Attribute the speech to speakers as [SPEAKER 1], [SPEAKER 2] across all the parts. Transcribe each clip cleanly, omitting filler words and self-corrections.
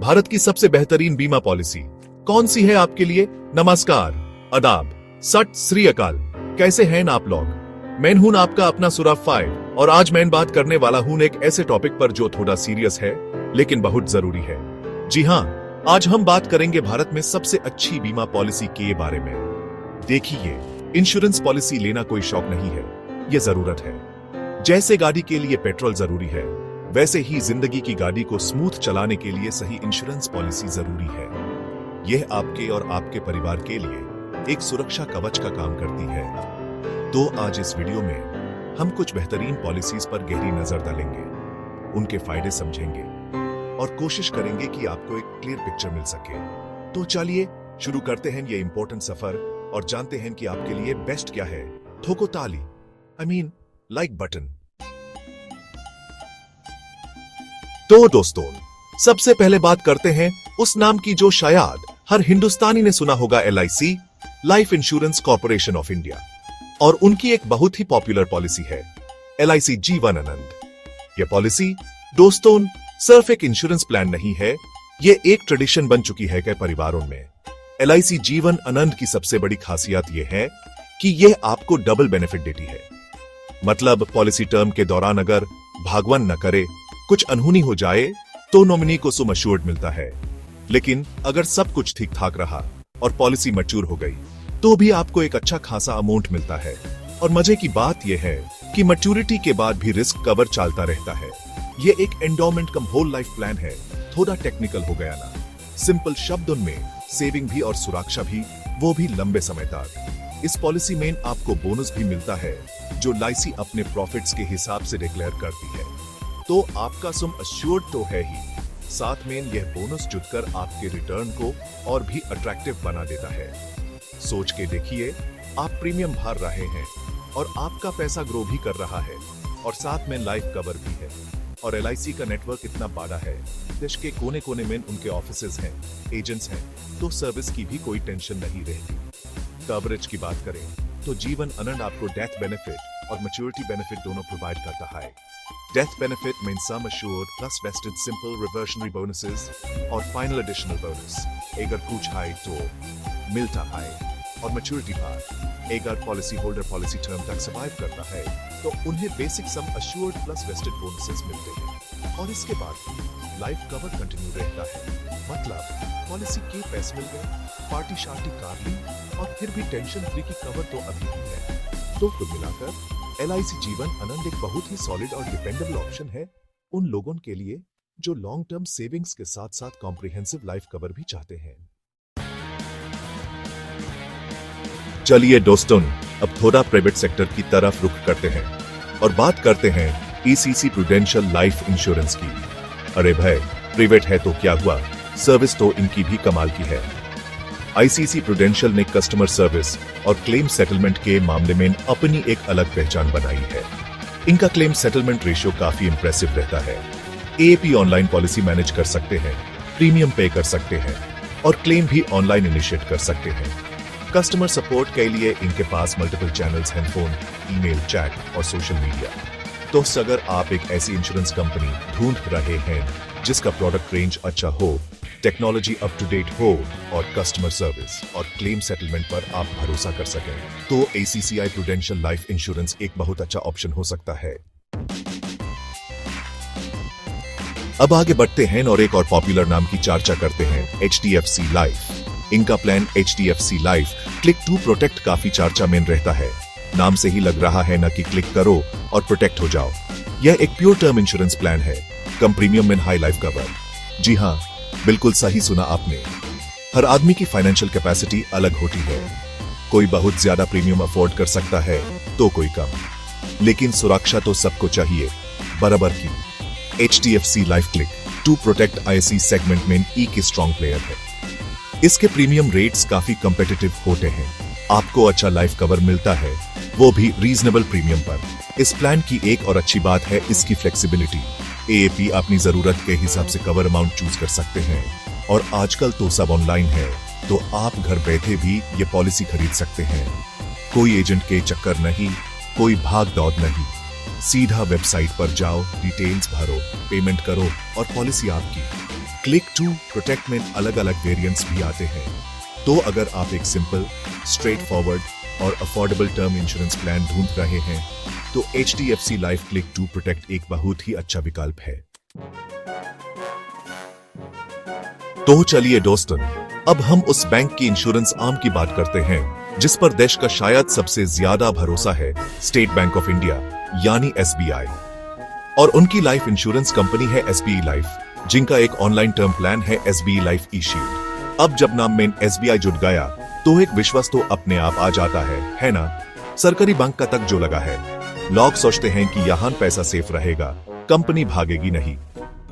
[SPEAKER 1] भारत की सबसे बेहतरीन बीमा पॉलिसी कौन सी है आपके लिए? नमस्कार, आदाब, सत श्री अकाल। कैसे हैं आप लोग? मैं हूं आपका अपना सुरभ 5 और आज मैं बात करने वाला हूं एक ऐसे टॉपिक पर जो थोड़ा सीरियस है लेकिन बहुत जरूरी है। जी हां, आज हम बात करेंगे भारत में सबसे अच्छी बीमा पॉलिसी के बारे में। देखिए, इंश्योरेंस पॉलिसी लेना कोई शौक नहीं है, ये जरूरत है। जैसे गाड़ी के लिए पेट्रोल जरूरी है, वैसे ही जिंदगी की गाड़ी को स्मूथ चलाने के लिए सही इंश्योरेंस पॉलिसी जरूरी है। यह आपके और आपके परिवार के लिए एक सुरक्षा कवच का काम करती है। तो आज इस वीडियो में हम कुछ बेहतरीन पॉलिसीज पर गहरी नजर डालेंगे, उनके फायदे समझेंगे और कोशिश करेंगे कि आपको एक क्लियर पिक्चर मिल सके। तो चलिए शुरू करते हैं ये इंपॉर्टेंट सफर और जानते हैं कि आपके लिए बेस्ट क्या है। ठोको ताली, लाइक बटन। तो दोस्तों, सबसे पहले बात करते हैं उस नाम की जो शायद हर हिंदुस्तानी ने सुना होगा, LIC, life insurance corporation of India. और उनकी एक बहुत ही पॉपुलर पॉलिसी है LIC जीवन आनंद। यह पॉलिसी दोस्तों सिर्फ एक इंश्योरेंस प्लान नहीं है, यह एक ट्रेडिशन बन चुकी है कई परिवारों में। LIC जीवन आनंद की सबसे बड़ी खासियत यह है कि यह आपको डबल बेनिफिट देती है। मतलब पॉलिसी टर्म के दौरान अगर भगवान न करे कुछ अनहोनी हो जाए तो नॉमिनी को सम अश्योर्ड मिलता है, लेकिन अगर सब कुछ ठीक ठाक रहा और पॉलिसी मैच्योर हो गई तो भी आपको एक अच्छा खासा अमाउंट मिलता है। और मजे की बात यह है कि मैच्योरिटी के बाद भी रिस्क कवर चलता रहता है। यह एक एंडोमेंट कम होल लाइफ प्लान है। थोड़ा टेक्निकल हो गया ना? सिंपल शब्दों में सेविंग भी और सुरक्षा भी, वो भी लंबे समय तक। इस पॉलिसी में आपको बोनस भी मिलता है जो LIC अपने प्रॉफिट्स के हिसाब से डिक्लेयर करती है। तो आपका सम अश्योर्ड तो है ही, साथ में यह बोनस जुटकर आपके रिटर्न को और भी अट्रैक्टिव बना देता है। सोच के देखिए, आप प्रीमियम भर रहे हैं और आपका पैसा ग्रो भी कर रहा है और साथ में लाइफ कवर भी है। और LIC का नेटवर्क इतना बड़ा है, देश के कोने कोने में उनके ऑफिसेज हैं, एजेंट्स हैं, तो सर्विस की भी कोई टेंशन नहीं रहती। कवरेज की बात करें तो जीवन आनंद आपको डेथ बेनिफिट और मैच्योरिटी बेनिफिट दोनों प्रोवाइड करता है। Death benefit means sum assured plus vested simple reversionary bonuses और फाइनल एडिशनल बोनस अगर कुछ है तो मिलता है। और मैच्योरिटी पर अगर पॉलिसी होल्डर पॉलिसी टर्म तक सर्वाइव करता है तो उन्हें basic sum assured plus vested bonuses मिलते हैं और इसके बाद लाइफ कवर कंटिन्यू रहता है। मतलब पॉलिसी के पैसे मिल गए, पार्टी शार्टी कार ली और फिर भी टेंशन फ्री की कवर तो अभी भी है। तो कुल मिलाकर LIC जीवन आनंद एक बहुत ही सॉलिड और डिपेंडेबल ऑप्शन है उन लोगों के लिए जो लॉन्ग टर्म सेविंग्स के साथ साथ कॉम्प्रिहेंसिव लाइफ कवर भी चाहते हैं। चलिए दोस्तों, अब थोड़ा प्राइवेट सेक्टर की तरफ रुख करते हैं और बात करते हैं ECC प्रूडेंशियल लाइफ इंश्योरेंस की। अरे भाई, प्राइवेट है तो क्या हुआ, सर्विस तो इनकी भी कमाल की है। ICC प्रूडेंशियल ने कस्टमर सर्विस और क्लेम सेटलमेंट के मामले में अपनी एक अलग पहचान बनाई है। इनका क्लेम सेटलमेंट रेशियो काफी इंप्रेसिव रहता है। AAP ऑनलाइन पॉलिसी मैनेज कर सकते हैं, प्रीमियम पे कर सकते हैं और क्लेम भी ऑनलाइन इनिशिएट कर सकते हैं। कस्टमर सपोर्ट के लिए इनके पास मल्टीपल चैनल्स हैं, फोन, ईमेल, चैट और सोशल मीडिया। तो अगर आप एक ऐसी इंश्योरेंस कंपनी ढूंढ रहे हैं जिसका प्रोडक्ट रेंज अच्छा हो, टेक्नोलॉजी अप टू डेट हो और कस्टमर सर्विस और क्लेम सेटलमेंट पर आप भरोसा कर सकें, तो ACCI प्रूडेंशियल लाइफ इंश्योरेंस एक बहुत अच्छा ऑप्शन हो सकता है। अब आगे बढ़ते हैं और एक और पॉपुलर नाम की चर्चा करते हैं, HDFC लाइफ। इनका plan HDFC life click to protect काफी चर्चा में रहता है। नाम से ही लग रहा है ना कि क्लिक करो और प्रोटेक्ट हो जाओ। यह एक प्योर टर्म इंश्योरेंस प्लान है, कम प्रीमियम में हाई लाइफ कवर। जी हाँ, बिल्कुल सही सुना आपने। हर आदमी की फाइनेंशियल कैपेसिटी अलग होती है। कोई बहुत ज्यादा प्रीमियम अफोर्ड कर सकता है तो कोई कम, लेकिन सुरक्षा तो सबको चाहिए बराबर की। HDFC life click to protect IC segment में की स्ट्रॉन्ग प्लेयर है। इसके प्रीमियम रेट्स काफी कंपेटिटिव होते हैं, आपको अच्छा लाइफ कवर मिलता है, वो भी रीजनेबल प्रीमियम पर। इस प्लान की एक और अच्छी बात है इसकी फ्लेक्सिबिलिटी। AAP अपनी जरूरत के हिसाब से कवर अमाउंट चूज कर सकते हैं और आजकल तो सब ऑनलाइन है, तो आप घर बैठे भी ये पॉलिसी खरीद सकते हैं। कोई एजेंट के चक्कर नहीं, कोई भाग दौड़ नहीं, सीधा वेबसाइट पर जाओ, डिटेल्स भरो, पेमेंट करो और पॉलिसी आपकी। क्लिक टू प्रोटेक्ट में अलग अलग वेरिएंट्स भी आते हैं। तो अगर आप एक सिंपल, स्ट्रेट फॉरवर्ड और अफोर्डेबल टर्म इंश्योरेंस प्लान ढूंढ रहे हैं तो HDFC life click to protect एक बहुत ही अच्छा विकल्प है। तो चलिए दोस्तों, अब हम उस बैंक की इंश्योरेंस आर्म की बात करते हैं जिस पर देश का शायद सबसे ज्यादा भरोसा है, स्टेट बैंक ऑफ इंडिया यानी SBI। और उनकी लाइफ इंश्योरेंस कंपनी है SBI लाइफ, जिनका एक ऑनलाइन टर्म प्लान है SBI लाइफ ई-शील्ड। अब जब नाम में SBI जुड़ गया तो एक विश्वास तो अपने आप आ जाता है ना? सरकारी बैंक का तक जो लगा है। लोग सोचते हैं कि यहाँ पैसा सेफ रहेगा, कंपनी भागेगी नहीं,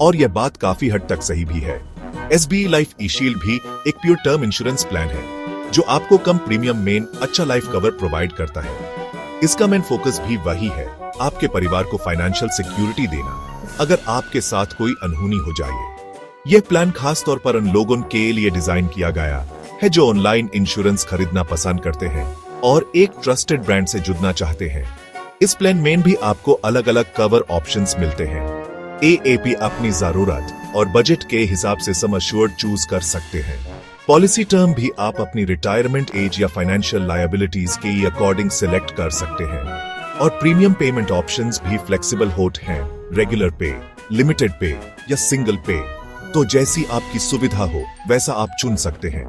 [SPEAKER 1] और यह बात काफी हद तक सही भी है। SBI लाइफ ई-शील्ड भी एक प्योर टर्म इंश्योरेंस प्लान है जो आपको कम प्रीमियम में अच्छा लाइफ कवर प्रोवाइड करता है। इसका मेन फोकस भी वही है, आपके परिवार को फाइनेंशियल सिक्योरिटी देना अगर आपके साथ कोई अनहोनी हो जाए। यह प्लान खास तौर पर उन लोगों के लिए डिजाइन किया गया है जो ऑनलाइन इंश्योरेंस खरीदना पसंद करते हैं और एक ट्रस्टेड ब्रांड से जुड़ना चाहते हैं। इस प्लान में भी आपको अलग अलग कवर ऑप्शंस मिलते हैं। AAP अपनी जरूरत और बजट के हिसाब से सम अश्योर्ड चूज कर सकते हैं। पॉलिसी टर्म भी आप अपनी रिटायरमेंट एज या फाइनेंशियल लायबिलिटीज के अकॉर्डिंग सिलेक्ट कर सकते हैं। और प्रीमियम पेमेंट ऑप्शंस भी फ्लेक्सिबल होते हैं, रेगुलर पे, लिमिटेड पे या सिंगल पे। तो जैसी आपकी सुविधा हो वैसा आप चुन सकते हैं।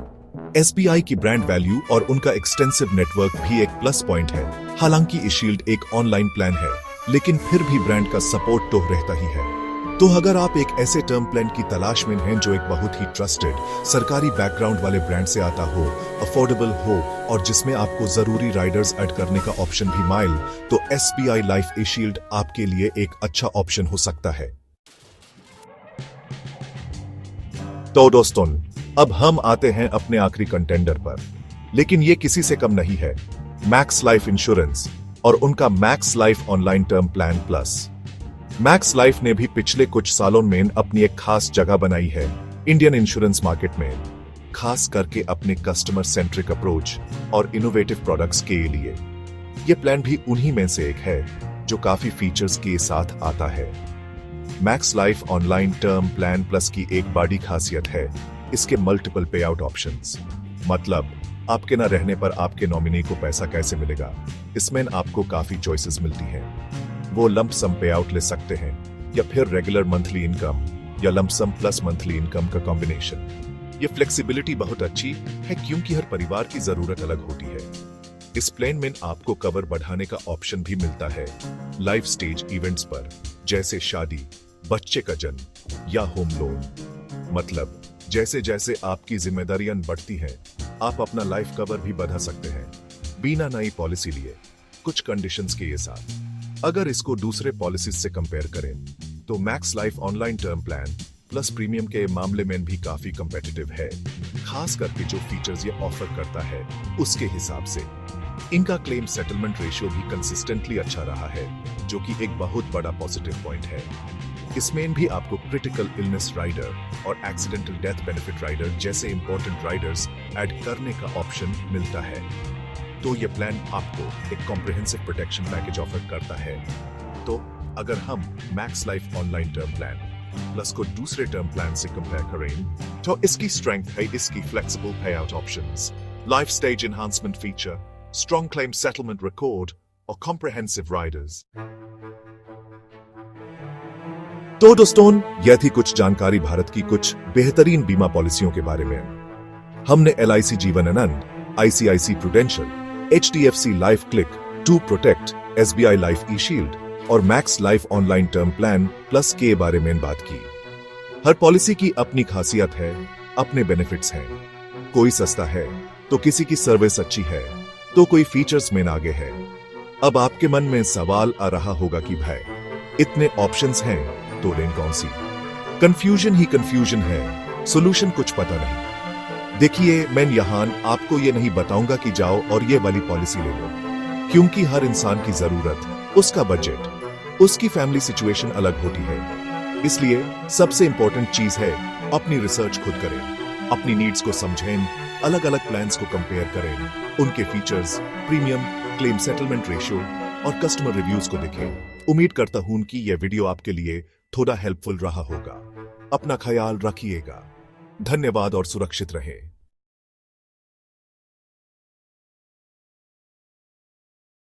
[SPEAKER 1] SBI की ब्रांड वैल्यू और उनका एक्सटेंसिव नेटवर्क भी एक प्लस पॉइंट है। हालांकि ई-शील्ड एक ऑनलाइन प्लान है, लेकिन फिर भी ब्रांड का सपोर्ट तो रहता ही है। तो अगर आप एक ऐसे टर्म प्लान की तलाश में हैं जो एक बहुत ही ट्रस्टेड, सरकारी बैकग्राउंड वाले ब्रांड से आता हो, अफोर्डेबल हो और जिसमें आपको जरूरी राइडर्स ऐड करने का ऑप्शन भी मिले, तो SBI लाइफ ई-शील्ड आपके लिए एक अच्छा ऑप्शन हो सकता है। तो दोस्तों, अब हम आते हैं अपने आखिरी कंटेंडर पर, लेकिन ये किसी से कम नहीं है, मैक्स लाइफ इंश्योरेंस और उनका max Life Online Term Plan plus. Max life ने भी पिछले कुछ सालों में अपनी एक खास जगह बनाई है इंडियन इंश्योरेंस मार्केट में, खास करके अपने कस्टमर सेंट्रिक अप्रोच और इनोवेटिव प्रोडक्ट्स के लिए। यह प्लान भी उन्हीं में से एक है जो काफी फीचर्स के साथ आता है। Max Life Online Term Plan plus की एक बड़ी खासियत है इसके मल्टीपल पे आउट ऑप्शंस। मतलब आपके न रहने पर आपके नॉमिनी को पैसा कैसे मिलेगा, इसमें आपको काफी चॉइसेस मिलती हैं। वो लंप सम पे आउट ले सकते हैं या फिर रेगुलर मंथली इनकम या लंप सम प्लस मंथली इनकम का कॉम्बिनेशन। ये फ्लेक्सिबिलिटी बहुत अच्छी है क्योंकि हर परिवार की जरूरत अलग होती है। इस प्लान में आपको कवर बढ़ाने का ऑप्शन भी मिलता है लाइफ स्टेज इवेंट्स पर, जैसे शादी, बच्चे का जन्म या होम लोन। मतलब जैसे जैसे आपकी जिम्मेदारियां बढ़ती हैं, आप अपना लाइफ कवर भी बढ़ा सकते हैं बिना नई पॉलिसी लिए, कुछ कंडीशंस के साथ। अगर इसको दूसरे पॉलिसीज से कंपेयर करें तो max Life Online Term Plan plus premium के मामले में भी काफी कंपेटिटिव है, खास करके जो फीचर्स ये ऑफर करता है उसके हिसाब से। इनका क्लेम सेटलमेंट रेशियो भी कंसिस्टेंटली अच्छा रहा है, जो कि एक बहुत बड़ा पॉजिटिव पॉइंट है। इसमें भी आपको क्रिटिकल इलनेस राइडर और एक्सीडेंटल डेथ बेनिफिट राइडर जैसे इंपॉर्टेंट राइडर्स ऐड करने का ऑप्शन मिलता है। तो ये प्लान आपको एक कॉम्प्रिहेंसिव प्रोटेक्शन पैकेज ऑफर करता है। तो अगर हम max Life Online Term Plan plus को दूसरे टर्म प्लान से कंपेयर करें तो इसकी स्ट्रेंथ है इसकी फ्लेक्सिबल पे out options, life stage enhancement feature, strong claim settlement record और कॉम्प्रिहेंसिव राइडर्स। तो दोस्तों, यह थी कुछ जानकारी भारत की कुछ बेहतरीन बीमा पॉलिसियों के बारे में। हमने LIC Jeevan Anand, ICICI Prudential, HDFC life click to Protect, SBI Life e Shield और Max Life Online Term Plan Plus के बारे में बात की। हर पॉलिसी की अपनी खासियत है, अपने बेनिफिट्स हैं। कोई सस्ता है तो किसी की सर्विस अच्छी है तो कोई फीचर्स में आगे है। अब आपके मन में सवाल आ रहा होगा कि भाई इतने ऑप्शंस हैं तो लें कौन सी? कंफ्यूजन ही कंफ्यूजन है, सोल्यूशन कुछ पता नहीं। देखिए, मैं यहाँ आपको ये नहीं बताऊंगा कि जाओ और ये वाली पॉलिसी ले लो, क्योंकि हर इंसान की जरूरत, उसका बजट, उसकी फैमिली सिचुएशन अलग होती है। इसलिए सबसे इंपॉर्टेंट चीज है अपनी रिसर्च खुद करें, अपनी नीड्स को समझें, अलग अलग प्लान्स को कंपेयर करें, उनके features, premium, claim settlement ratio और कस्टमर रिव्यूज को देखें। उम्मीद करता हूं कि यह वीडियो आपके लिए थोड़ा हेल्पफुल रहा होगा। अपना ख्याल रखिएगा। धन्यवाद और सुरक्षित रहें।